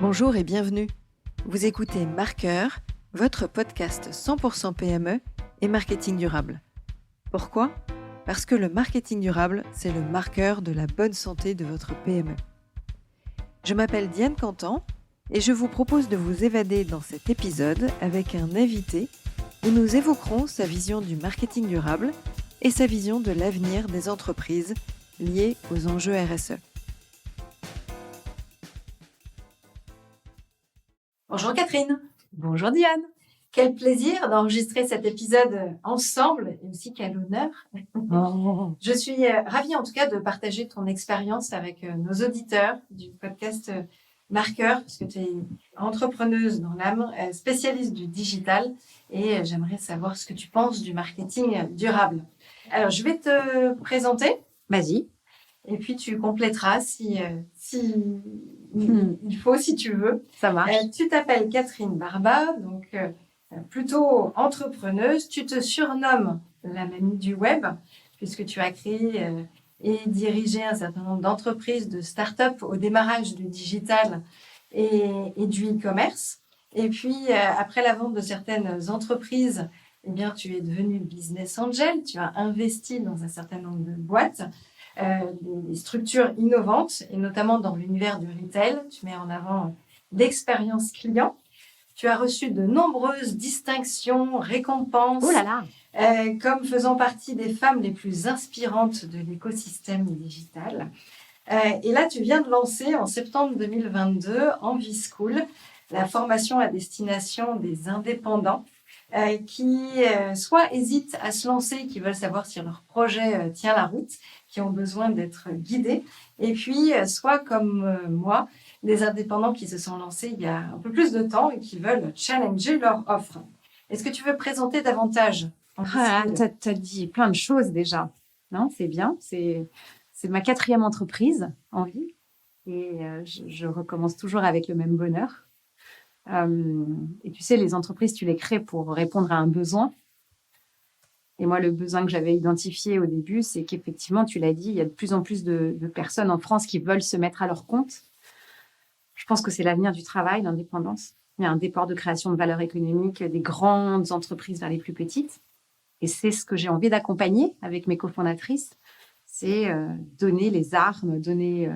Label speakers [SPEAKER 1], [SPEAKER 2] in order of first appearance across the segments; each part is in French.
[SPEAKER 1] Bonjour et bienvenue. Vous écoutez Marqueur, votre podcast 100% PME et marketing durable. Pourquoi ? Parce que le marketing durable, c'est le marqueur de la bonne santé de votre PME. Je m'appelle Diane Cantan et je vous propose de vous évader dans cet épisode avec un invité où nous évoquerons sa vision du marketing durable et sa vision de l'avenir des entreprises liées aux enjeux RSE. Bonjour Catherine.
[SPEAKER 2] Bonjour Diane.
[SPEAKER 1] Quel plaisir d'enregistrer cet épisode ensemble et aussi quel honneur. Je suis ravie en tout cas de partager ton expérience avec nos auditeurs du podcast Marqueur, puisque tu es entrepreneuse dans l'âme, spécialiste du digital et j'aimerais savoir ce que tu penses du marketing durable. Alors, je vais te présenter.
[SPEAKER 2] Vas-y.
[SPEAKER 1] Et puis, tu compléteras si il faut, si tu veux.
[SPEAKER 2] Ça marche.
[SPEAKER 1] Tu t'appelles Catherine Barba, donc plutôt entrepreneuse. Tu te surnommes la mamie du web, puisque tu as créé et dirigé un certain nombre d'entreprises, de start-up au démarrage du digital et du e-commerce. Et puis, après la vente de certaines entreprises, eh bien, tu es devenue business angel. Tu as investi dans un certain nombre de boîtes. Des structures innovantes et notamment dans l'univers du retail. Tu mets en avant l'expérience client. Tu as reçu de nombreuses distinctions, récompenses, comme faisant partie des femmes les plus inspirantes de l'écosystème digital. Et là, tu viens de lancer en septembre 2022 Envie School, la formation à destination des indépendants qui soit hésitent à se lancer, qui veulent savoir si leur projet tient la route, qui ont besoin d'être guidés, et puis soit comme moi, des indépendants qui se sont lancés il y a un peu plus de temps et qui veulent challenger leur offre. Est-ce que tu veux présenter davantage ?
[SPEAKER 2] T'as dit plein de choses déjà. Non, c'est bien. C'est ma 4e entreprise, Envie, et je recommence toujours avec le même bonheur. Et tu sais, les entreprises, tu les crées pour répondre à un besoin. Et moi, le besoin que j'avais identifié au début, c'est qu'effectivement, tu l'as dit, il y a de plus en plus de personnes en France qui veulent se mettre à leur compte. Je pense que c'est l'avenir du travail, l'indépendance. Il y a un départ de création de valeur économique des grandes entreprises vers les plus petites. Et c'est ce que j'ai envie d'accompagner avec mes cofondatrices. C'est donner les armes, donner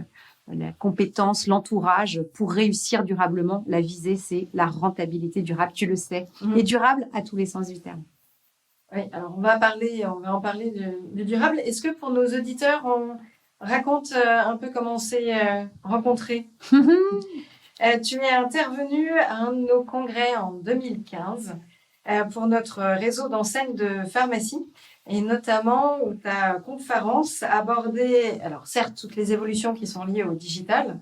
[SPEAKER 2] la compétence, l'entourage pour réussir durablement. La visée, c'est la rentabilité durable, tu le sais. Et durable à tous les sens du terme.
[SPEAKER 1] Oui, alors on va en parler du durable. Est-ce que pour nos auditeurs, on raconte un peu comment on s'est rencontrés ? Tu es intervenue à un de nos congrès en 2015 pour notre réseau d'enseignes de pharmacie et notamment où ta conférence abordait, alors certes, toutes les évolutions qui sont liées au digital,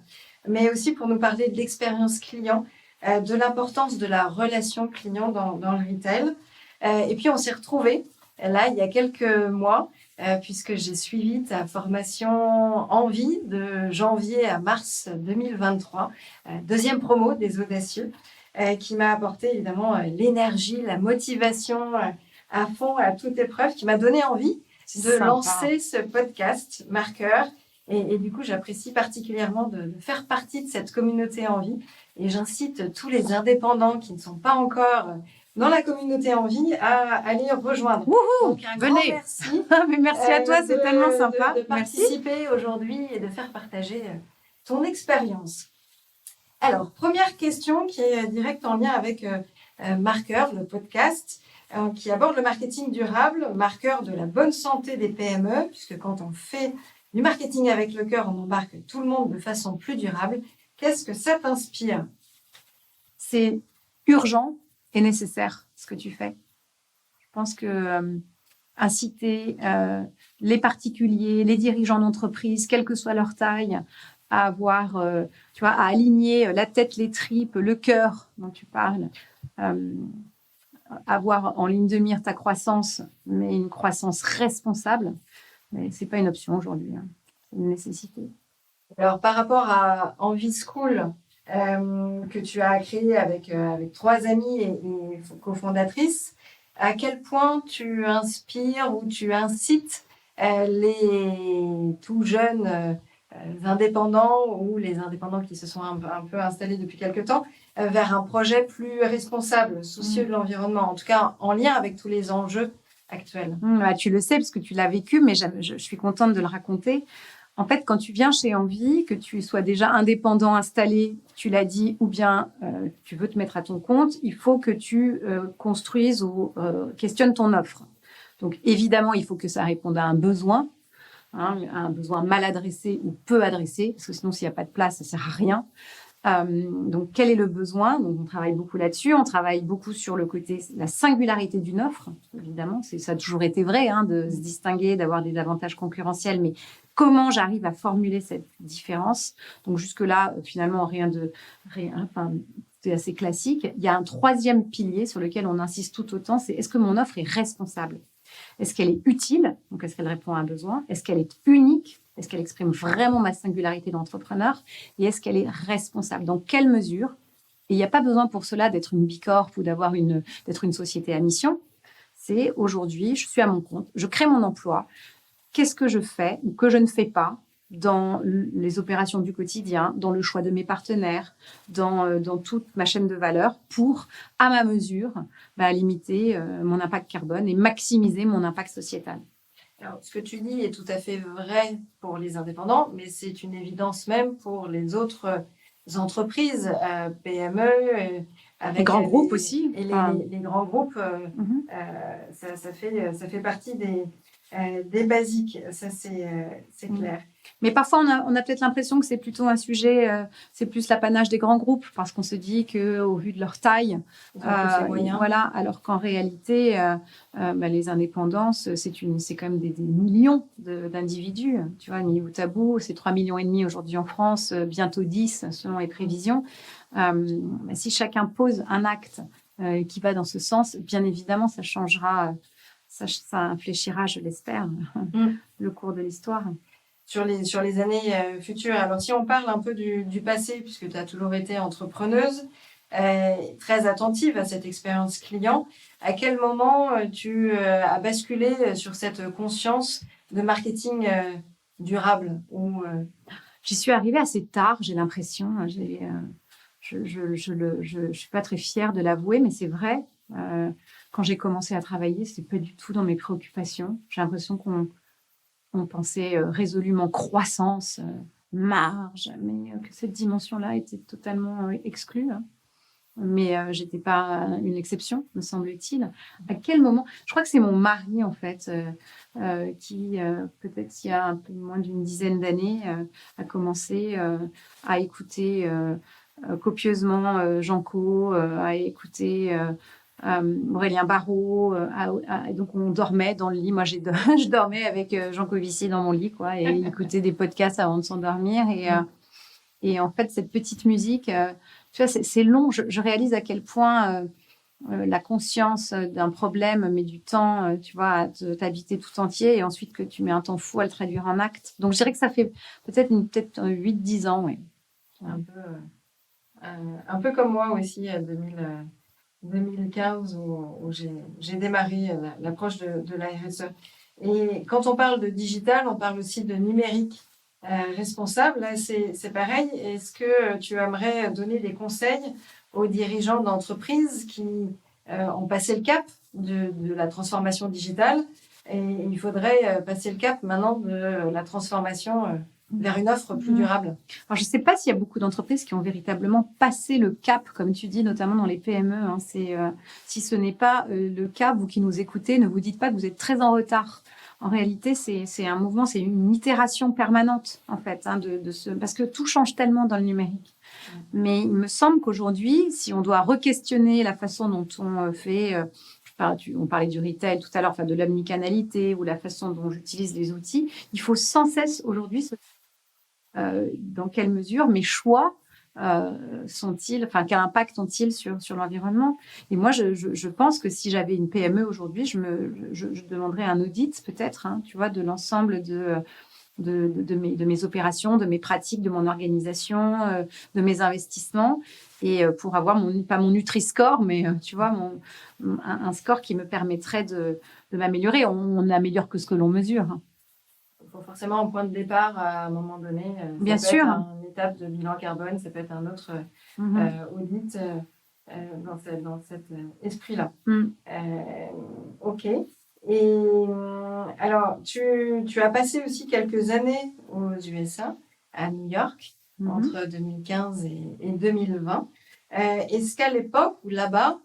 [SPEAKER 1] mais aussi pour nous parler de l'expérience client, de l'importance de la relation client dans le retail. Et puis, on s'est retrouvés là, il y a quelques mois, puisque j'ai suivi ta formation Envie de janvier à mars 2023, deuxième promo des Audacieux, qui m'a apporté évidemment l'énergie, la motivation à fond, à toute épreuve, qui m'a donné envie de lancer ce podcast Marqueur. Et du coup, j'apprécie particulièrement de faire partie de cette communauté Envie. Et j'incite tous les indépendants qui ne sont pas encore dans la communauté Envie à aller rejoindre. Donc, un grand merci.
[SPEAKER 2] Mais merci à toi, c'est tellement sympa.
[SPEAKER 1] De participer aujourd'hui et de faire partager ton expérience. Alors, première question qui est directe en lien avec Marqueur, le podcast, qui aborde le marketing durable, marqueur de la bonne santé des PME, puisque quand on fait du marketing avec le cœur, on embarque tout le monde de façon plus durable. Qu'est-ce que ça t'inspire ?
[SPEAKER 2] C'est urgent et nécessaire ce que tu fais. Je pense que inciter les particuliers, les dirigeants d'entreprise, quelle que soit leur taille, à avoir, à aligner la tête, les tripes, le cœur dont tu parles, avoir en ligne de mire ta croissance, mais une croissance responsable, mais c'est pas une option aujourd'hui, hein. C'est une nécessité.
[SPEAKER 1] Alors, par rapport à Envie School, que tu as créé avec 3 amies et cofondatrices, à quel point tu inspires ou tu incites les tout jeunes indépendants ou les indépendants qui se sont un peu installés depuis quelque temps vers un projet plus responsable, soucieux de l'environnement, en tout cas en lien avec tous les enjeux actuels.
[SPEAKER 2] Bah, tu le sais parce que tu l'as vécu, mais je suis contente de le raconter. En fait, quand tu viens chez Envie, que tu sois déjà indépendant, installé, tu l'as dit, ou bien tu veux te mettre à ton compte, il faut que tu construises ou questionnes ton offre. Donc, évidemment, il faut que ça réponde à un besoin, à un besoin mal adressé ou peu adressé, parce que sinon, s'il n'y a pas de place, ça ne sert à rien. Donc, quel est le besoin? Donc, on travaille beaucoup là-dessus. On travaille beaucoup sur le côté, la singularité d'une offre. Évidemment, ça a toujours été vrai, de se distinguer, d'avoir des avantages concurrentiels. Mais comment j'arrive à formuler cette différence? Donc, jusque-là, finalement, c'est assez classique. Il y a un troisième pilier sur lequel on insiste tout autant, c'est est-ce que mon offre est responsable? Est-ce qu'elle est utile? Donc, est-ce qu'elle répond à un besoin? Est-ce qu'elle est unique? Est-ce qu'elle exprime vraiment ma singularité d'entrepreneur? Et est-ce qu'elle est responsable? Dans quelle mesure? Et il n'y a pas besoin pour cela d'être une bicorp ou d'être une société à mission. C'est aujourd'hui, je suis à mon compte, je crée mon emploi. Qu'est-ce que je fais ou que je ne fais pas dans les opérations du quotidien, dans le choix de mes partenaires, dans toute ma chaîne de valeur pour, à ma mesure, limiter mon impact carbone et maximiser mon impact sociétal.
[SPEAKER 1] Alors, ce que tu dis est tout à fait vrai pour les indépendants, mais c'est une évidence même pour les autres entreprises, PME,
[SPEAKER 2] avec les grands groupes aussi.
[SPEAKER 1] Et les grands groupes, ça fait partie des basiques, ça c'est clair.
[SPEAKER 2] Mais parfois, on a peut-être l'impression que c'est plutôt un sujet, c'est plus l'apanage des grands groupes, parce qu'on se dit qu'au vu de leur taille, voilà, alors qu'en réalité, les indépendances, c'est quand même des millions d'individus. Tu vois, mis bout à bout, c'est 3,5 millions aujourd'hui en France, bientôt 10 selon les prévisions. Si chacun pose un acte qui va dans ce sens, bien évidemment, ça changera, ça infléchira, je l'espère, le cours de l'histoire.
[SPEAKER 1] Sur les années futures. Alors, si on parle un peu du passé, puisque tu as toujours été entrepreneuse, très attentive à cette expérience client, à quel moment tu as basculé sur cette conscience de marketing durable
[SPEAKER 2] J'y suis arrivée assez tard, j'ai l'impression. Je suis pas très fière de l'avouer, mais c'est vrai. Quand j'ai commencé à travailler, c'était pas du tout dans mes préoccupations. J'ai l'impression qu'on pensait résolument croissance, marge, mais que cette dimension-là était totalement exclue. Mais j'étais pas une exception, me semble-t-il. À quel moment? Je crois que c'est mon mari, en fait, qui, peut-être il y a un peu moins d'une dizaine d'années, a commencé à écouter copieusement Janco, à écouter Aurélien Barraud, donc on dormait dans le lit. Moi, je dormais avec Jean Covici dans mon lit, quoi, et écouter des podcasts avant de s'endormir. Et en fait, cette petite musique, tu vois, c'est long. Je réalise à quel point la conscience d'un problème met du temps, tu vois, à t'habiter tout entier, et ensuite que tu mets un temps fou à le traduire en acte. Donc, je dirais que ça fait peut-être 8-10 ans, oui.
[SPEAKER 1] Un peu comme moi aussi, 2015 où j'ai démarré l'approche de la RSE. Et quand on parle de digital, on parle aussi de numérique responsable. Là, c'est pareil. Est-ce que tu aimerais donner des conseils aux dirigeants d'entreprises qui ont passé le cap de la transformation digitale, et il faudrait passer le cap maintenant de la transformation vers une offre plus durable?
[SPEAKER 2] Alors, je ne sais pas s'il y a beaucoup d'entreprises qui ont véritablement passé le cap, comme tu dis, notamment dans les PME. Si ce n'est pas le cas, vous qui nous écoutez, ne vous dites pas que vous êtes très en retard. En réalité, c'est un mouvement, c'est une itération permanente, en fait, parce que tout change tellement dans le numérique. Mais il me semble qu'aujourd'hui, si on doit re-questionner la façon dont on fait... on parlait du retail tout à l'heure, de l'omnicanalité ou la façon dont j'utilise les outils, il faut sans cesse aujourd'hui dans quelle mesure mes choix quel impact ont-ils sur l'environnement? Et moi, je pense que si j'avais une PME aujourd'hui, je demanderais un audit peut-être, tu vois, de l'ensemble de mes opérations, de mes pratiques, de mon organisation, de mes investissements, et pour avoir pas mon Nutri-Score, mais tu vois, un score qui me permettrait de m'améliorer. On n'améliore que ce que l'on mesure.
[SPEAKER 1] faut forcément un point de départ à un moment donné.
[SPEAKER 2] Bien
[SPEAKER 1] Ça peut
[SPEAKER 2] sûr.
[SPEAKER 1] être une étape de bilan carbone, ça peut être un autre audit dans cet esprit-là. Ok. Et alors, tu as passé aussi quelques années aux USA, à New York, entre 2015 et 2020. Est-ce qu'à l'époque, ou là-bas,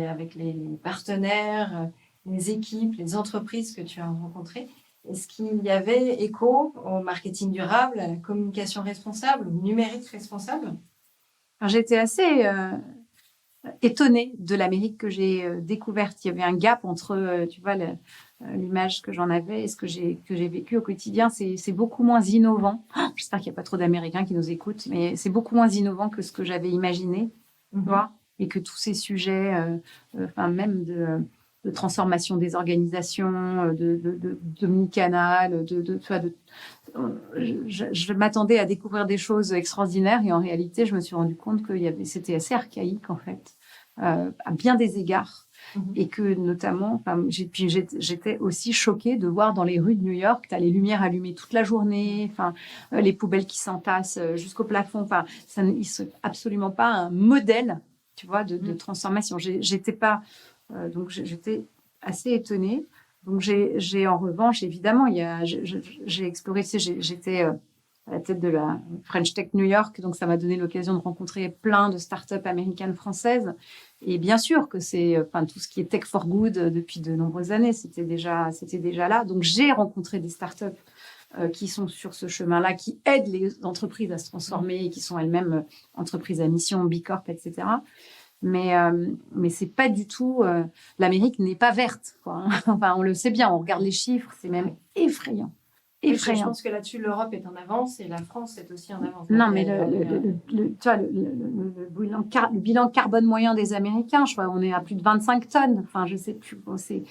[SPEAKER 1] avec les partenaires, les équipes, les entreprises que tu as rencontrées, est-ce qu'il y avait écho au marketing durable, à la communication responsable, au numérique responsable?
[SPEAKER 2] Alors, j'étais assez étonnée de l'Amérique que j'ai découverte. Il y avait un gap entre, tu vois, l'image que j'en avais et ce que j'ai vécu au quotidien. C'est beaucoup moins innovant. J'espère qu'il n'y a pas trop d'Américains qui nous écoutent, mais c'est beaucoup moins innovant que ce que j'avais imaginé, tu vois, et que tous ces sujets, même de transformation des organisations, d'omnicanal, je m'attendais à découvrir des choses extraordinaires et en réalité, je me suis rendu compte que c'était assez archaïque en fait, à bien des égards. Et que notamment, j'étais aussi choquée de voir dans les rues de New York, tu as les lumières allumées toute la journée, les poubelles qui s'entassent jusqu'au plafond. Ils sont absolument pas un modèle, tu vois, de transformation. J'étais assez étonnée. Donc j'ai en revanche, évidemment, j'ai exploré, tu sais, j'étais à la tête de la French Tech New York, donc ça m'a donné l'occasion de rencontrer plein de startups américaines, françaises. Et bien sûr que c'est, tout ce qui est tech for good depuis de nombreuses années, c'était déjà là. Donc j'ai rencontré des startups qui sont sur ce chemin-là, qui aident les entreprises à se transformer, et qui sont elles-mêmes entreprises à mission, B Corp, etc. Mais c'est pas du tout. L'Amérique n'est pas verte, quoi. Enfin, on le sait bien. On regarde les chiffres, c'est même effrayant.
[SPEAKER 1] Oui, je pense que là-dessus, l'Europe est en avance et la France est aussi en avance.
[SPEAKER 2] Non, mais tu vois, le bilan carbone moyen des Américains, je crois, on est à plus de 25 tonnes. Enfin, je sais plus. C'est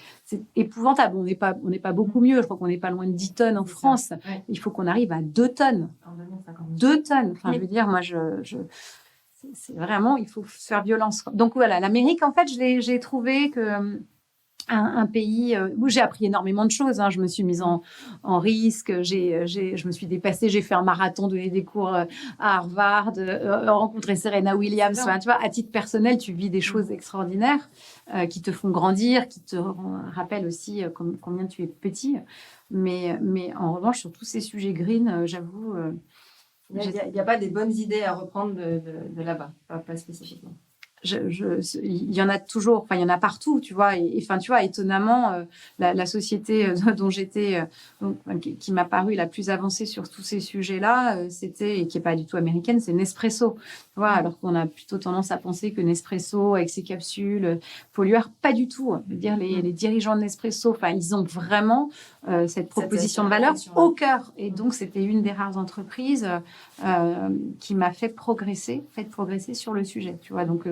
[SPEAKER 2] épouvantable. On n'est pas beaucoup mieux. Je crois qu'on n'est pas loin de 10 tonnes en France. Ouais. Il faut qu'on arrive à 2 tonnes. En 2050. 2 tonnes. Enfin, je veux dire, moi, c'est vraiment, il faut faire violence. Donc voilà, l'Amérique, en fait, j'ai trouvé que un pays où j'ai appris énormément de choses. Je me suis mise en risque, je me suis dépassée, j'ai fait un marathon, donné des cours à Harvard, rencontré Serena Williams. Enfin, tu vois, à titre personnel, tu vis des choses extraordinaires qui te font grandir, qui te rappellent aussi combien tu es petit. Mais en revanche, sur tous ces sujets green, j'avoue...
[SPEAKER 1] il n'y a pas des bonnes idées à reprendre de là-bas, pas spécifiquement.
[SPEAKER 2] Il y en a toujours, il y en a partout, tu vois. Et tu vois, étonnamment, la société dont j'étais, qui m'a paru la plus avancée sur tous ces sujets-là, c'était, et qui n'est pas du tout américaine, c'est Nespresso. Tu vois, alors qu'on a plutôt tendance à penser que Nespresso, avec ses capsules pollueurs, pas du tout. Je veux dire, les dirigeants de Nespresso, ils ont vraiment cette proposition de valeur au cœur. Et donc, c'était une des rares entreprises qui m'a fait progresser sur le sujet, tu vois. Donc,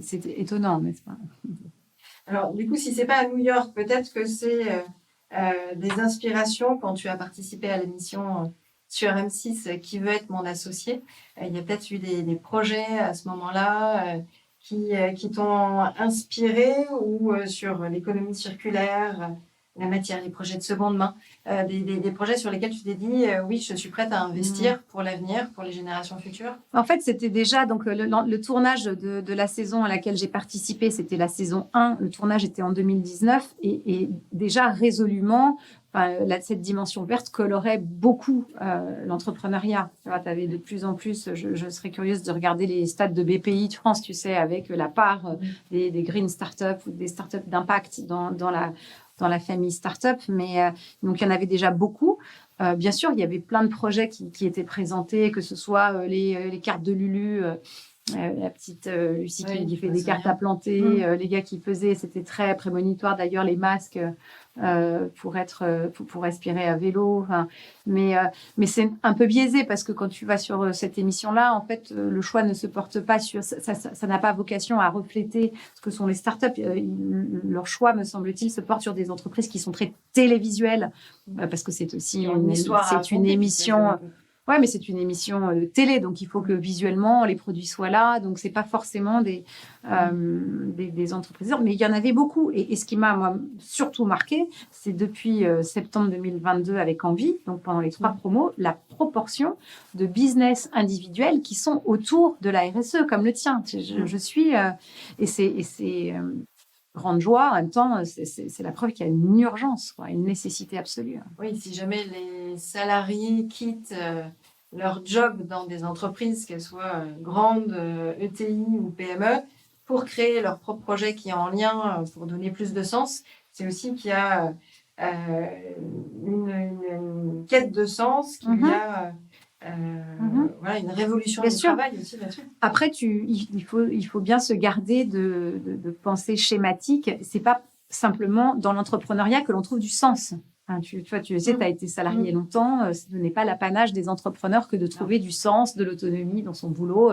[SPEAKER 2] c'était étonnant, n'est-ce pas?
[SPEAKER 1] Alors, du coup, si c'est pas à New York, peut-être que c'est des inspirations quand tu as participé à l'émission sur M6 Qui veut être mon associé. Il y a peut-être eu des projets à ce moment-là qui t'ont inspiré ou sur l'économie circulaire, la matière, les projets de seconde main, des projets sur lesquels tu t'es dit oui, je suis prête à investir pour l'avenir, pour les générations futures.
[SPEAKER 2] En fait, c'était déjà donc le tournage de la saison à laquelle j'ai participé, c'était la saison 1. Le tournage était en 2019 et déjà résolument, cette dimension verte colorait beaucoup l'entrepreneuriat. Tu avais de plus en plus, je serais curieuse de regarder les stats de BPI de France, tu sais, avec la part des green startups ou des startups d'impact dans la famille start-up, mais donc il y en avait déjà beaucoup. Bien sûr, il y avait plein de projets qui étaient présentés, que ce soit les cartes de Lulu, la petite Lucie qui fait des cartes à planter, les gars qui faisaient, c'était très prémonitoire d'ailleurs, les masques pour respirer à vélo. Mais c'est un peu biaisé parce que quand tu vas sur cette émission-là, en fait, le choix ne se porte pas sur... Ça n'a pas vocation à refléter ce que sont les startups. Leur choix, me semble-t-il, se porte sur des entreprises qui sont très télévisuelles parce que c'est aussi une émission... Ouais, mais c'est une émission de télé, donc il faut que visuellement les produits soient là. Donc c'est pas forcément des entreprises, mais il y en avait beaucoup. Et ce qui m'a moi surtout marqué, c'est depuis septembre 2022 avec Envie, donc pendant les 3 promos, la proportion de business individuels qui sont autour de la RSE, comme le tien. Je suis et c'est grande joie. En même temps, c'est la preuve qu'il y a une urgence, quoi, une nécessité absolue.
[SPEAKER 1] Oui, si jamais les salariés quittent leur job dans des entreprises, qu'elles soient grandes, ETI ou PME, pour créer leur propre projet qui est en lien, pour donner plus de sens, c'est aussi qu'il y a une quête de sens, qu'il y a voilà, une révolution
[SPEAKER 2] Bien
[SPEAKER 1] du
[SPEAKER 2] sûr.
[SPEAKER 1] travail aussi là-dessus.
[SPEAKER 2] Après, il faut bien se garder de pensée schématique. C'est pas simplement dans l'entrepreneuriat que l'on trouve du sens. Hein, tu vois, tu le sais, tu as été salarié longtemps. Ce n'est pas l'apanage des entrepreneurs que de trouver du sens, de l'autonomie dans son boulot.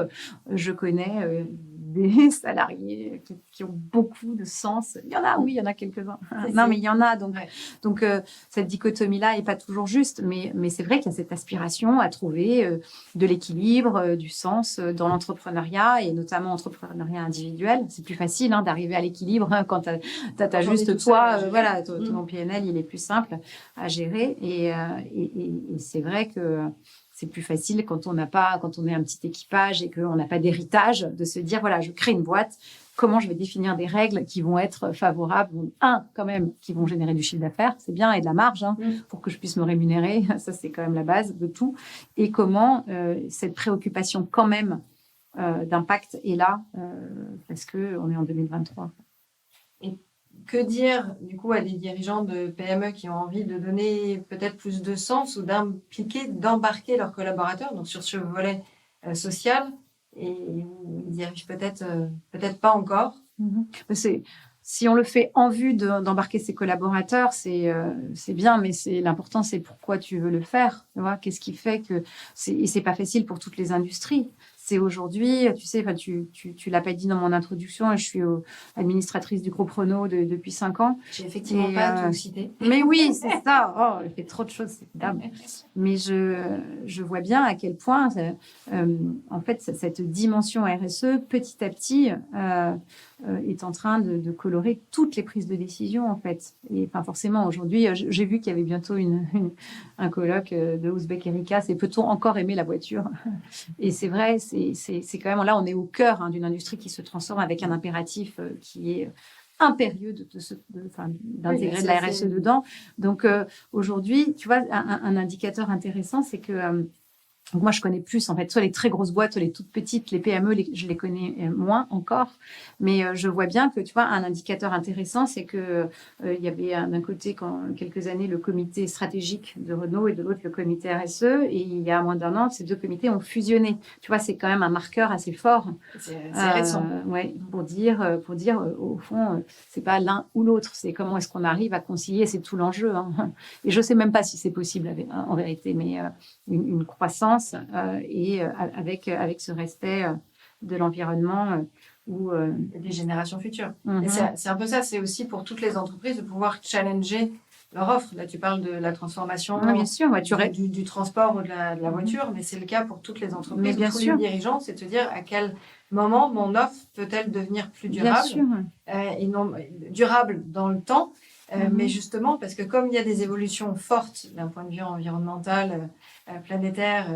[SPEAKER 2] Je connais des salariés qui ont beaucoup de sens. Il y en a, oui, il y en a quelques-uns. Non, mais il y en a. Donc cette dichotomie-là n'est pas toujours juste. Mais c'est vrai qu'il y a cette aspiration à trouver de l'équilibre, du sens dans l'entrepreneuriat et notamment entrepreneuriat individuel. C'est plus facile d'arriver à l'équilibre quand tu as juste toi. Voilà, ton PNL, il est plus simple à gérer. Et c'est vrai que c'est plus facile quand on est un petit équipage et qu'on n'a pas d'héritage, de se dire, voilà, je crée une boîte, comment je vais définir des règles qui vont être favorables, quand même, qui vont générer du chiffre d'affaires, c'est bien, et de la marge, pour que je puisse me rémunérer, ça c'est quand même la base de tout, et comment cette préoccupation quand même d'impact est là, parce qu'on est en 2023.
[SPEAKER 1] Et que dire, du coup, à des dirigeants de PME qui ont envie de donner peut-être plus de sens ou d'embarquer leurs collaborateurs donc sur ce volet social et ils n'y arrivent peut-être pas encore.
[SPEAKER 2] Si on le fait en vue d'embarquer ses collaborateurs, c'est bien, mais l'important, c'est pourquoi tu veux le faire. Tu vois, qu'est-ce qui fait que c'est pas facile pour toutes les industries. C'est aujourd'hui, tu sais, tu l'as pas dit dans mon introduction, je suis administratrice du groupe Renault depuis 5 ans.
[SPEAKER 1] J'ai effectivement pas tout cité.
[SPEAKER 2] Mais oui, c'est ça. Oh, elle fait trop de choses, cette dame. Mais je vois bien à quel point, en fait, cette dimension RSE, petit à petit, est en train de colorer toutes les prises de décision, en fait. Et enfin, forcément, aujourd'hui, j'ai vu qu'il y avait bientôt un colloque de Ouzbek Erika, c'est peut-on encore aimer la voiture? Et c'est vrai, c'est quand même là, on est au cœur d'une industrie qui se transforme avec un impératif qui est impérieux d'intégrer de la RSE dedans. Donc aujourd'hui, tu vois, un indicateur intéressant, c'est que donc moi, je connais plus, en fait, soit les très grosses boîtes, soit les toutes petites, les PME, je les connais moins encore. Mais je vois bien que, tu vois, un indicateur intéressant, c'est que il y avait d'un côté, quelques années, le comité stratégique de Renault et de l'autre, le comité RSE. Et il y a moins d'1 an, ces 2 comités ont fusionné. Tu vois, c'est quand même un marqueur assez fort.
[SPEAKER 1] C'est récent.
[SPEAKER 2] Ouais, pour dire, au fond, c'est pas l'un ou l'autre. C'est comment est-ce qu'on arrive à concilier, c'est tout l'enjeu. Et je sais même pas si c'est possible en vérité, mais une croissance et avec ce respect de l'environnement ou
[SPEAKER 1] des générations futures. Et c'est un peu ça, c'est aussi pour toutes les entreprises de pouvoir challenger leur offre. Là, tu parles de la transformation
[SPEAKER 2] bien sûr,
[SPEAKER 1] du transport ou de la voiture, mais c'est le cas pour toutes les entreprises, tous les dirigeants, c'est de se dire à quel moment mon offre peut-elle devenir plus durable et non durable dans le temps. Mais justement, parce que comme il y a des évolutions fortes d'un point de vue environnemental, planétaire,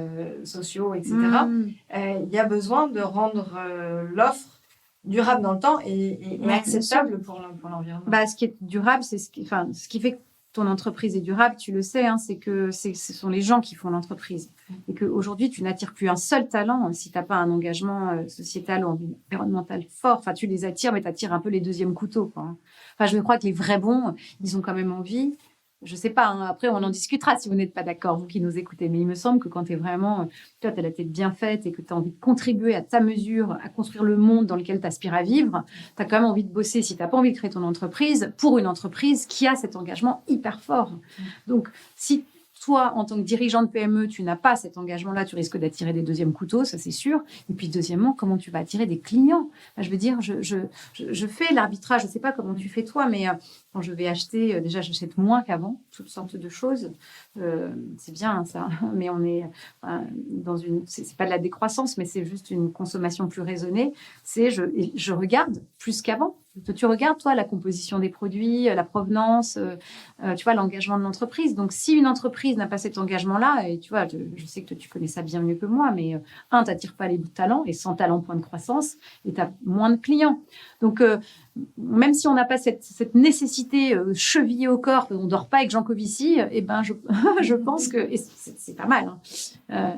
[SPEAKER 1] sociaux, etc., il y a besoin de rendre l'offre durable dans le temps et acceptable pour l'environnement.
[SPEAKER 2] Ce qui est durable, c'est ce qui fait que ton entreprise est durable, tu le sais, c'est que ce sont les gens qui font l'entreprise. Et qu'aujourd'hui, tu n'attires plus un seul talent si tu n'as pas un engagement sociétal ou environnemental fort. Enfin, tu les attires, mais tu attires un peu les deuxièmes couteaux, quoi. Enfin, je crois que les vrais bons, ils ont quand même envie. Je sais pas, après on en discutera si vous n'êtes pas d'accord, vous qui nous écoutez, mais il me semble que quand tu es vraiment, tu as la tête bien faite et que tu as envie de contribuer à ta mesure, à construire le monde dans lequel tu aspires à vivre, tu as quand même envie de bosser, si tu n'as pas envie de créer ton entreprise, pour une entreprise qui a cet engagement hyper fort. Donc, si toi, en tant que dirigeant de PME, tu n'as pas cet engagement-là, tu risques d'attirer des deuxièmes couteaux, ça c'est sûr. Et puis deuxièmement, comment tu vas attirer des clients ? Je veux dire, je fais l'arbitrage, je ne sais pas comment tu fais toi, mais Quand je vais acheter, déjà, j'achète moins qu'avant, toutes sortes de choses. C'est bien, hein, ça, mais on est dans une... C'est pas de la décroissance, mais c'est juste une consommation plus raisonnée. Je regarde plus qu'avant. Tu regardes, toi, la composition des produits, la provenance, tu vois, l'engagement de l'entreprise. Donc, si une entreprise n'a pas cet engagement-là, et tu vois, je sais que tu connais ça bien mieux que moi, mais tu n'attires pas les talents, et sans talent, point de croissance, et tu as moins de clients. Donc, même si on n'a pas cette nécessité chevillée au corps, on ne dort pas avec Jean Covici, eh ben, je pense que, et c'est pas mal, hein,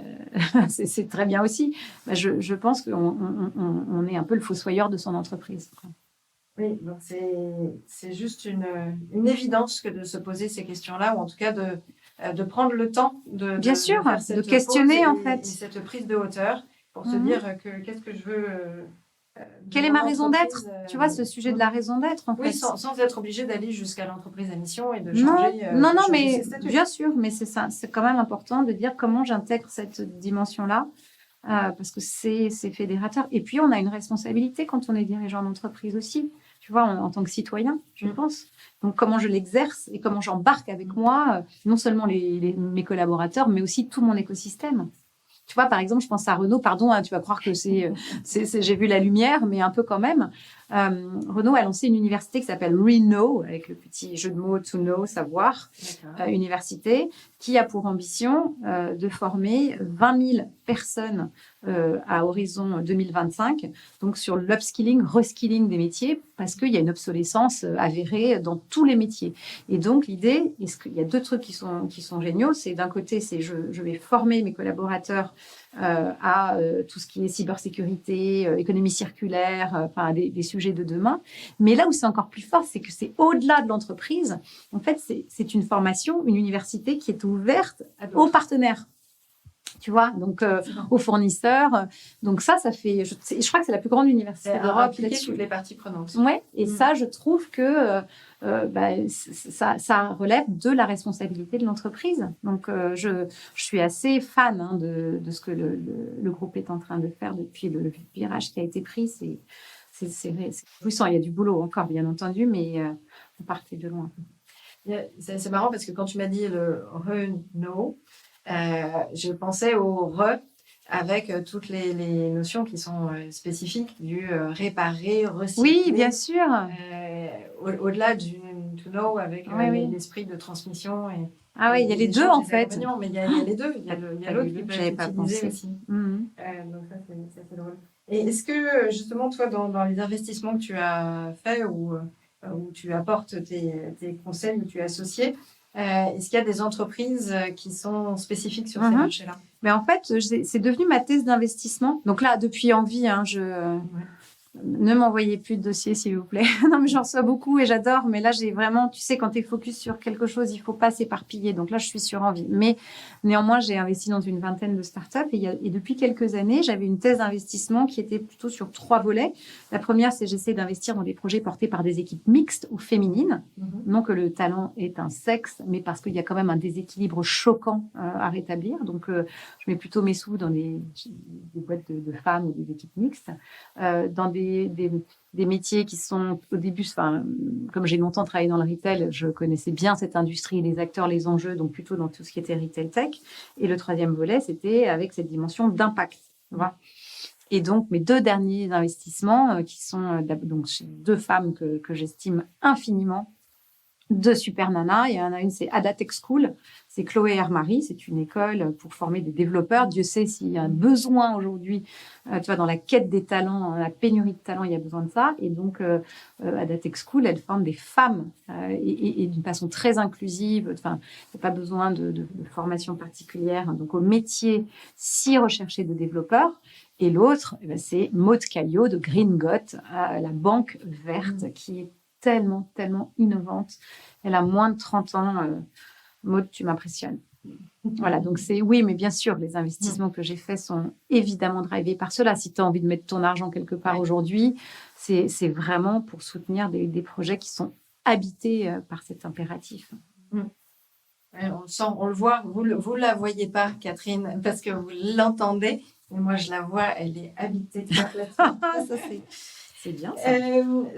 [SPEAKER 2] c'est très bien aussi, ben je pense qu'on est un peu le fossoyeur de son entreprise.
[SPEAKER 1] Oui, donc c'est juste une évidence que de se poser ces questions-là, ou en tout cas de prendre le temps
[SPEAKER 2] Bien sûr,
[SPEAKER 1] faire cette
[SPEAKER 2] de questionner
[SPEAKER 1] pause
[SPEAKER 2] en
[SPEAKER 1] et
[SPEAKER 2] fait.
[SPEAKER 1] cette prise de hauteur pour se dire que qu'est-ce que je veux.
[SPEAKER 2] Quelle est ma raison d'être? Tu vois, ce sujet de la raison d'être, en fait.
[SPEAKER 1] Oui, sans être obligé d'aller jusqu'à l'entreprise à mission et de
[SPEAKER 2] Non,
[SPEAKER 1] changer,
[SPEAKER 2] non,
[SPEAKER 1] de changer
[SPEAKER 2] mais
[SPEAKER 1] ses statuts.
[SPEAKER 2] bien sûr, mais c'est ça. C'est quand même important de dire comment j'intègre cette dimension-là, parce que c'est fédérateur. Et puis, on a une responsabilité quand on est dirigeant d'entreprise aussi, tu vois, en tant que citoyen, je pense. Donc, comment je l'exerce et comment j'embarque avec moi, non seulement mes collaborateurs, mais aussi tout mon écosystème. Tu vois, par exemple, je pense à Renault. Pardon, hein, tu vas croire que j'ai vu la lumière, mais un peu quand même. Renault a lancé une université qui s'appelle Reno, avec le petit jeu de mots to know, savoir, université, qui a pour ambition de former 20 000 personnes à horizon 2025, donc sur l'upskilling, reskilling des métiers, parce qu'il y a une obsolescence avérée dans tous les métiers. Et donc, l'idée, il y a deux trucs qui sont géniaux. C'est d'un côté, je vais former mes collaborateurs à tout ce qui est cybersécurité, économie circulaire, enfin des sujets de demain. Mais là où c'est encore plus fort, c'est que c'est au-delà de l'entreprise. En fait, c'est une formation, une université qui est ouverte aux partenaires. Tu vois, donc aux fournisseurs. Donc ça fait... Je crois que c'est la plus grande université d'Europe.
[SPEAKER 1] Toutes les parties prenantes.
[SPEAKER 2] Ouais, et ça, je trouve que ça relève de la responsabilité de l'entreprise. Donc, je suis assez fan de ce que le groupe est en train de faire depuis le virage qui a été pris. C'est puissant. Il y a du boulot encore, bien entendu, mais on partait de loin.
[SPEAKER 1] C'est marrant parce que quand tu m'as dit le Renault, je pensais au avec toutes les notions qui sont spécifiques du réparer, recycler.
[SPEAKER 2] Oui, bien sûr.
[SPEAKER 1] Au-delà du to know avec l'esprit de transmission.
[SPEAKER 2] Oui, il y a les deux en fait.
[SPEAKER 1] Mais il y a les deux. Il y a l'autre qui peut être utilisé aussi. Donc ça, c'est drôle. Et est-ce que justement, toi, dans les investissements que tu as faits ou où tu apportes tes conseils, où tu es associé, est-ce qu'il y a des entreprises qui sont spécifiques sur ces marchés-là?
[SPEAKER 2] Mais en fait, c'est devenu ma thèse d'investissement. Donc là, depuis envie, ne m'envoyez plus de dossiers, s'il vous plaît. Non, mais j'en reçois beaucoup et j'adore. Mais là, j'ai vraiment, tu sais, quand tu es focus sur quelque chose, il ne faut pas s'éparpiller. Donc là, je suis sur envie. Mais néanmoins, j'ai investi dans une vingtaine de startups. Et depuis quelques années, j'avais une thèse d'investissement qui était plutôt sur 3 volets. La première, c'est j'essaie d'investir dans des projets portés par des équipes mixtes ou féminines. Non que le talent est un sexe, mais parce qu'il y a quand même un déséquilibre choquant à rétablir. Donc, je mets plutôt mes sous dans des boîtes de femmes ou des équipes mixtes. Dans des métiers qui sont au début, comme j'ai longtemps travaillé dans le retail, je connaissais bien cette industrie, les acteurs, les enjeux, donc plutôt dans tout ce qui était retail tech. Et le troisième volet, c'était avec cette dimension d'impact. Et donc, mes 2 derniers investissements, qui sont donc chez 2 femmes que j'estime infiniment, 2 super nanas. Il y en a une, c'est Ada Tech School. C'est Chloé et Marie. C'est une école pour former des développeurs. Dieu sait s'il y a un besoin aujourd'hui. Tu vois, dans la quête des talents, la pénurie de talents, il y a besoin de ça. Et donc, Ada Tech School, elle forme des femmes et d'une façon très inclusive. Enfin, il n'y a pas besoin de formation particulière. Donc, au métier si recherché de développeurs. Et l'autre, c'est Maud Kallio de Green Got, la banque verte, qui est tellement, tellement innovante. Elle a moins de 30 ans. Maud, tu m'impressionnes. Voilà, donc oui, mais bien sûr, les investissements que j'ai faits sont évidemment drivés par cela. Si tu as envie de mettre ton argent quelque part aujourd'hui, c'est vraiment pour soutenir des projets qui sont habités par cet impératif.
[SPEAKER 1] On le sent, on le voit. Vous ne la voyez pas, Catherine, parce que vous l'entendez. Mais moi, je la vois, elle est habitée complètement.
[SPEAKER 2] C'est bien ça.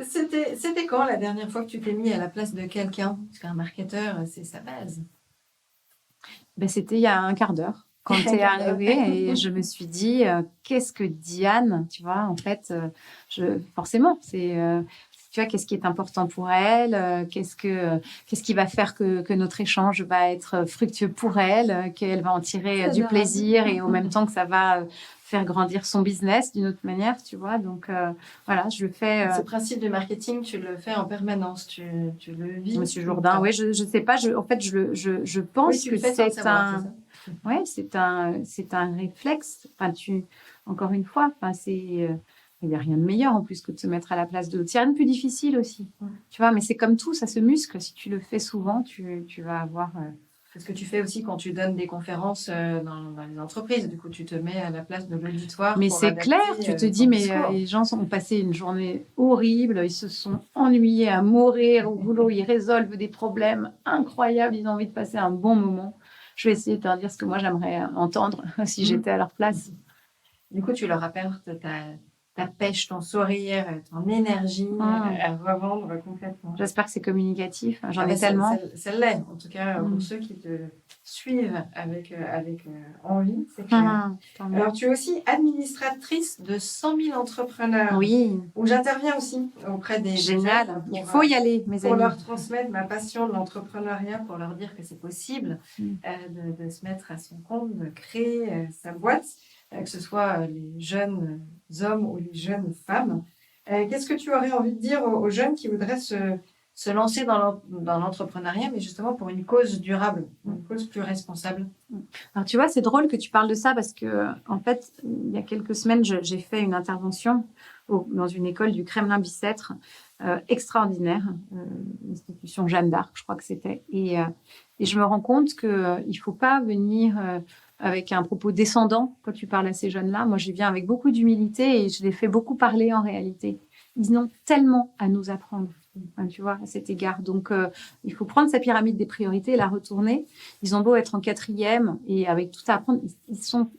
[SPEAKER 1] C'était quand la dernière fois que tu t'es mis à la place de quelqu'un? Parce qu'un marketeur, c'est sa base.
[SPEAKER 2] Ben, c'était il y a un quart d'heure quand tu es arrivée et je me suis dit, qu'est-ce que Diane, tu vois, en fait, forcément, tu vois, qu'est-ce qui est important pour elle, qu'est-ce qui va faire que notre échange va être fructueux pour elle, qu'elle va en tirer du plaisir et en même temps que ça va faire grandir son business d'une autre manière, tu vois. Donc, voilà, je le fais.
[SPEAKER 1] Ce principe du marketing, tu le fais en permanence, tu le vis.
[SPEAKER 2] Monsieur Jourdain, oui, je sais pas, en fait, je pense que c'est un... Ouais, c'est un réflexe. Enfin, encore une fois, enfin, il n'y a rien de meilleur en plus que de se mettre à la place de l'autre. Il n'y a rien de plus difficile aussi. Tu vois, mais c'est comme tout, ça se muscle. Si tu le fais souvent, tu vas avoir...
[SPEAKER 1] C'est ce que tu fais aussi quand tu donnes des conférences dans les entreprises. Du coup, tu te mets à la place de l'auditoire.
[SPEAKER 2] Mais c'est clair, tu te dis, mais les gens ont passé une journée horrible, ils se sont ennuyés à mourir au boulot, ils résolvent des problèmes incroyables, ils ont envie de passer un bon moment. Je vais essayer de leur dire ce que moi j'aimerais entendre si j'étais à leur place.
[SPEAKER 1] Du coup, tu leur apportes ta pêche, ton sourire, ton énergie à revendre complètement.
[SPEAKER 2] J'espère que c'est communicatif. J'en ai tellement.
[SPEAKER 1] Ça l'est, en tout cas, pour ceux qui te suivent avec envie. Alors, tu es aussi administratrice de 100 000 entrepreneurs.
[SPEAKER 2] Oui.
[SPEAKER 1] Où j'interviens aussi auprès des
[SPEAKER 2] Génial. Il faut y aller, mes amis.
[SPEAKER 1] Pour leur transmettre ma passion de l'entrepreneuriat, pour leur dire que c'est possible de se mettre à son compte, de créer sa boîte. Que ce soit les jeunes hommes ou les jeunes femmes. Qu'est-ce que tu aurais envie de dire aux jeunes qui voudraient se lancer dans l'entrepreneuriat, mais justement pour une cause durable, une cause plus responsable?
[SPEAKER 2] Alors, tu vois, c'est drôle que tu parles de ça parce que, en fait, il y a quelques semaines, j'ai fait une intervention dans une école du Kremlin-Bicêtre extraordinaire, l'institution Jeanne d'Arc, je crois que c'était. Et je me rends compte qu'il ne faut pas venir avec un propos descendant quand tu parles à ces jeunes-là. Moi, je viens avec beaucoup d'humilité et je les fais beaucoup parler en réalité. Ils ont tellement à nous apprendre, tu vois, à cet égard. Donc, il faut prendre sa pyramide des priorités et la retourner. Ils ont beau être en 4e et avec tout à apprendre, ils sont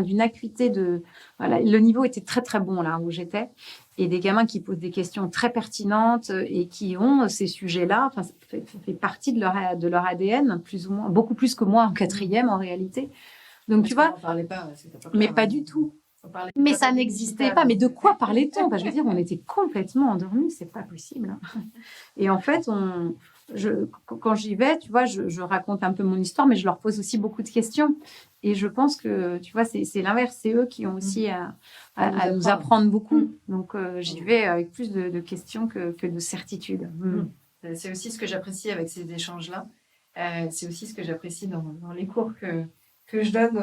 [SPEAKER 2] d'une acuité de... Voilà, le niveau était très, très bon là où j'étais. Et des gamins qui posent des questions très pertinentes et qui ont ces sujets-là. Enfin, ça fait partie de leur ADN, plus ou moins, beaucoup plus que moi en 4e en réalité. Donc, tu vois, mais pas du tout. Mais ça n'existait pas. Mais de quoi parlait-on? Je veux dire, on était complètement endormis. C'est pas possible. Et en fait, quand j'y vais, tu vois, je raconte un peu mon histoire, mais je leur pose aussi beaucoup de questions. Et je pense que, tu vois, c'est l'inverse. C'est eux qui ont aussi à nous apprendre beaucoup. Donc, j'y vais avec plus de questions que de certitudes.
[SPEAKER 1] C'est aussi ce que j'apprécie avec ces échanges-là. C'est aussi ce que j'apprécie dans les cours que je donne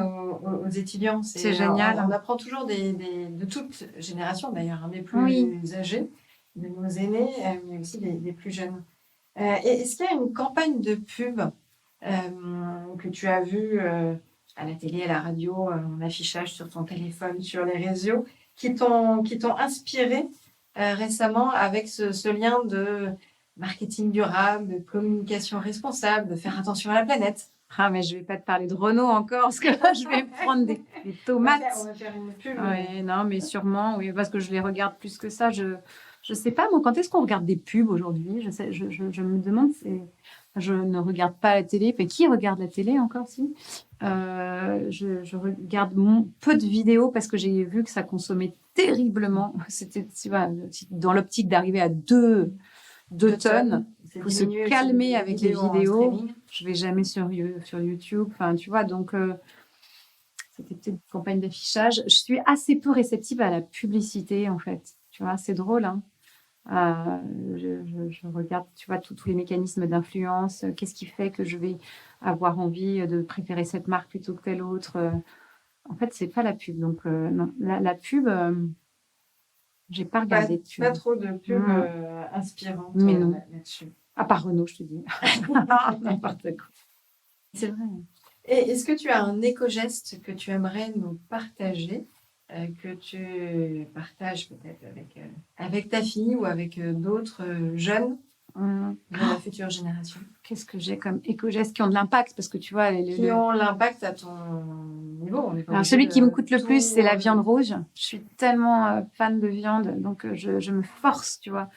[SPEAKER 1] aux étudiants.
[SPEAKER 2] C'est génial.
[SPEAKER 1] On apprend toujours de toutes générations, d'ailleurs, des plus âgés, de nos aînés, mais aussi des plus jeunes. Est-ce qu'il y a une campagne de pub que tu as vue à la télé, à la radio, en affichage sur ton téléphone, sur les réseaux, qui t'ont inspiré récemment avec ce lien de marketing durable, de communication responsable, de faire attention à la planète?
[SPEAKER 2] Ah, mais je ne vais pas te parler de Renault encore, parce que là, je vais me prendre des tomates.
[SPEAKER 1] On va faire une pub.
[SPEAKER 2] Oui, non, mais sûrement, oui, parce que je les regarde plus que ça. Je sais pas, moi, quand est-ce qu'on regarde des pubs aujourd'hui? Je me demande, je ne regarde pas la télé. Mais qui regarde la télé encore, si? Je regarde peu de vidéos parce que j'ai vu que ça consommait terriblement. C'était, tu vois, dans l'optique d'arriver à 2 tonnes. Il faut se calmer avec les vidéos. Je vais jamais sur YouTube. Enfin, tu vois, donc c'était peut-être une campagne d'affichage. Je suis assez peu réceptive à la publicité, en fait. Tu vois, c'est drôle, hein. Je regarde, tu vois, tous les mécanismes d'influence. Qu'est-ce qui fait que je vais avoir envie de préférer cette marque plutôt que telle autre? En fait, c'est pas la pub. Donc, non, la pub... j'ai pas regardé
[SPEAKER 1] pas trop de pubs inspirantes là-dessus.
[SPEAKER 2] À part Renault, je te dis. N'importe quoi. C'est vrai.
[SPEAKER 1] Et est-ce que tu as un éco-geste que tu aimerais nous partager, que tu partages peut-être avec ta fille ou avec d'autres jeunes de la future génération?
[SPEAKER 2] Qu'est-ce que j'ai comme éco-gestes qui ont de l'impact? Parce que tu vois...
[SPEAKER 1] Qui ont l'impact à ton niveau. On n'est pas
[SPEAKER 2] Alors,
[SPEAKER 1] obligé
[SPEAKER 2] celui qui
[SPEAKER 1] de
[SPEAKER 2] me coûte le
[SPEAKER 1] tout,
[SPEAKER 2] plus, c'est la viande rouge. Je suis tellement fan de viande, donc je me force, tu vois.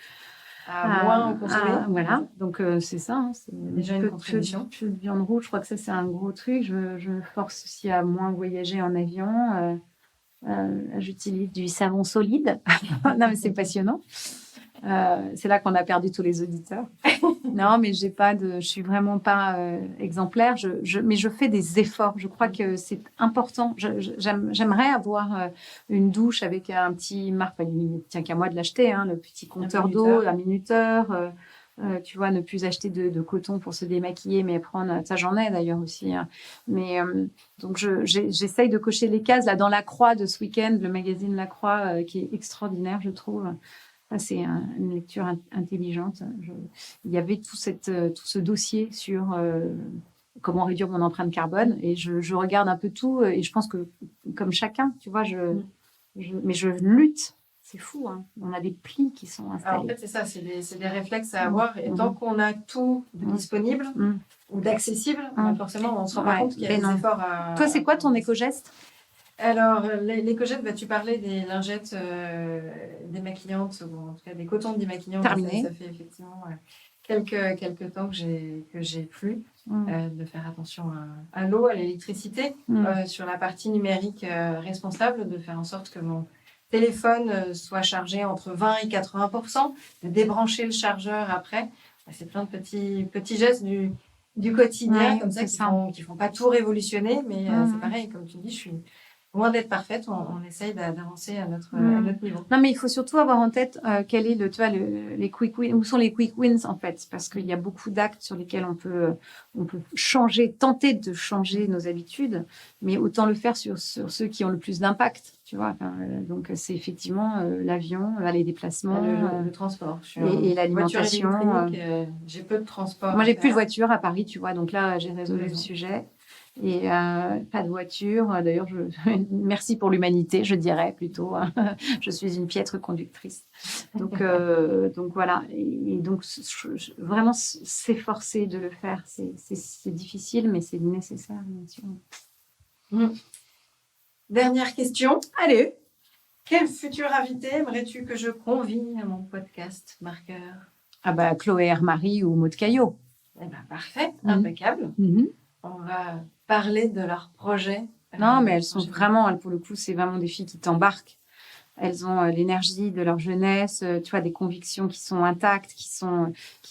[SPEAKER 1] à moins consommer.
[SPEAKER 2] Voilà, donc c'est ça. Hein, c'est
[SPEAKER 1] Déjà une contribution.
[SPEAKER 2] peu de viande rouge, je crois que ça, c'est un gros truc. Je me force aussi à moins voyager en avion. J'utilise du savon solide. Non, mais c'est passionnant. C'est là qu'on a perdu tous les auditeurs. Non, mais je suis vraiment pas exemplaire. Mais je fais des efforts. Je crois que c'est important. J'aimerais avoir une douche avec un petit enfin, il ne tient qu'à moi de l'acheter, hein, le petit compteur d'eau, un minuteur. Tu vois, ne plus acheter de coton pour se démaquiller, mais prendre. Ça, j'en ai d'ailleurs aussi. Hein. Mais donc, j'essaye de cocher les cases là dans La Croix de ce week-end, le magazine La Croix, qui est extraordinaire, je trouve. Ça, c'est une lecture intelligente. Il y avait tout ce dossier sur comment réduire mon empreinte carbone, et je regarde un peu tout, et je pense que comme chacun, tu vois, mais je lutte. C'est fou, hein. On a des plis qui sont installés.
[SPEAKER 1] Alors, en fait, c'est ça, c'est des réflexes à avoir. Et tant qu'on a tout de disponible ou d'accessible, forcément, on ne se rend pas compte qu'il y a des efforts à...
[SPEAKER 2] Toi, c'est quoi ton éco-geste ?
[SPEAKER 1] Alors, l'éco-geste, tu parlais des lingettes démaquillantes, ou en tout cas des cotons démaquillants.
[SPEAKER 2] Terminé.
[SPEAKER 1] Ça fait effectivement quelques temps que j'ai plus de faire attention à l'eau, à l'électricité, sur la partie numérique responsable, de faire en sorte que mon téléphone soit chargé entre 20 et 80%, de débrancher le chargeur après. C'est plein de petits gestes du quotidien comme ça qui font pas tout révolutionner, mais c'est pareil, comme tu dis, je suis loin d'être parfaite, on essaye d'avancer à notre niveau.
[SPEAKER 2] Non, mais il faut surtout avoir en tête quel est les quick wins, où sont les quick wins en fait, parce qu'il y a beaucoup d'actes sur lesquels on peut tenter de changer nos habitudes, mais autant le faire sur ceux qui ont le plus d'impact, tu vois. Donc c'est effectivement l'avion, les déplacements,
[SPEAKER 1] le transport,
[SPEAKER 2] et l'alimentation.
[SPEAKER 1] J'ai peu de transport.
[SPEAKER 2] Moi, j'ai plus de voiture à Paris, tu vois, donc là j'ai résolu le sujet. Et pas de voiture. D'ailleurs, merci pour l'humanité, je dirais plutôt. Je suis une piètre conductrice. Donc voilà. Et donc, vraiment s'efforcer de le faire, c'est difficile, mais c'est nécessaire, bien sûr.
[SPEAKER 1] Dernière question.
[SPEAKER 2] Allez.
[SPEAKER 1] Quel futur invité aimerais-tu que je convie à mon podcast Marqueur ?
[SPEAKER 2] Ah bah, Chloé Hermary ou Maud Caillot.
[SPEAKER 1] Eh ben, parfait, impeccable. On va parler de leur projet.
[SPEAKER 2] Non, mais elles sont vraiment, pour le coup, c'est vraiment des filles qui t'embarquent. Elles ont l'énergie de leur jeunesse, tu vois, des convictions qui sont intactes, qui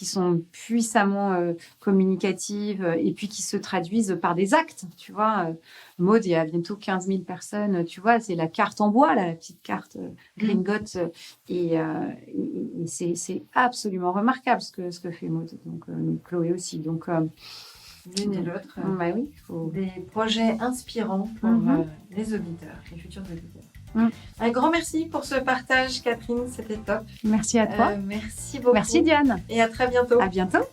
[SPEAKER 2] sont puissamment communicatives, et puis qui se traduisent par des actes, tu vois. Maud, il y a bientôt 15 000 personnes, tu vois, c'est la carte en bois, là, la petite carte Gringotts, et c'est absolument remarquable ce que fait Maud, donc Chloé aussi. Donc,
[SPEAKER 1] l'une et l'autre.
[SPEAKER 2] Bah oui,
[SPEAKER 1] des projets inspirants pour les auditeurs, les futurs auditeurs. Un grand merci pour ce partage, Catherine, c'était top.
[SPEAKER 2] Merci à toi.
[SPEAKER 1] Merci beaucoup.
[SPEAKER 2] Merci Diane.
[SPEAKER 1] Et à très bientôt.
[SPEAKER 2] À bientôt.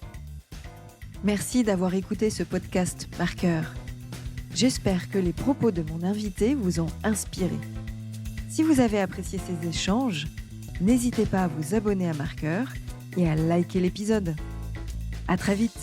[SPEAKER 3] Merci d'avoir écouté ce podcast Marqueur. J'espère que les propos de mon invité vous ont inspiré. Si vous avez apprécié ces échanges, n'hésitez pas à vous abonner à Marqueur et à liker l'épisode. À très vite.